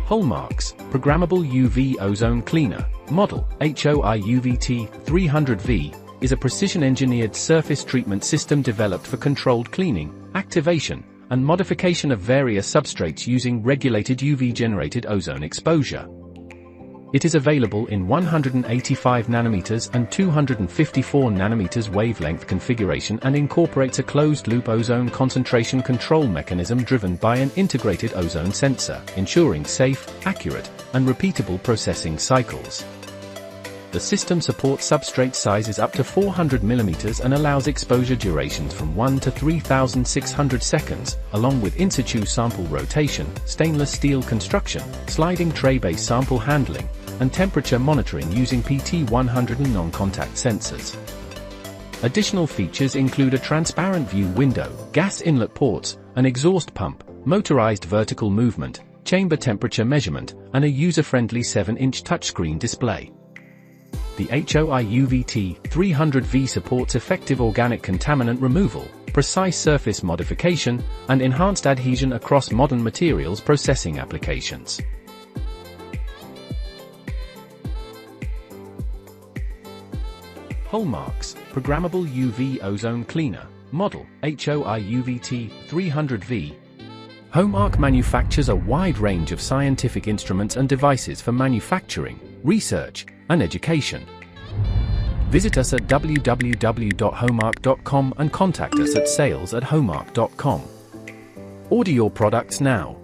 Holmarc's programmable UV Ozone Cleaner, model HOI-UVT300V, is a precision-engineered surface treatment system developed for controlled cleaning, activation, and modification of various substrates using regulated UV-generated ozone exposure. It is available in 185 nanometers and 254 nanometers wavelength configuration and incorporates a closed-loop ozone concentration control mechanism driven by an integrated ozone sensor, ensuring safe, accurate, and repeatable processing cycles. The system supports substrate sizes up to 400 mm and allows exposure durations from 1 to 3,600 seconds, along with in-situ sample rotation, stainless steel construction, sliding tray-based sample handling, and temperature monitoring using PT100 and non-contact sensors. Additional features include a transparent view window, gas inlet ports, an exhaust pump, motorized vertical movement, chamber temperature measurement, and a user-friendly 7-inch touchscreen display. The HOI-UVT300V supports effective organic contaminant removal, precise surface modification, and enhanced adhesion across modern materials processing applications. Holmarc's programmable UV Ozone Cleaner, model HOI-UVT300V. Holmarc manufactures a wide range of scientific instruments and devices for manufacturing, research, and education. Visit us at www.holmarc.com and contact us at sales@holmarc.com. Order your products now.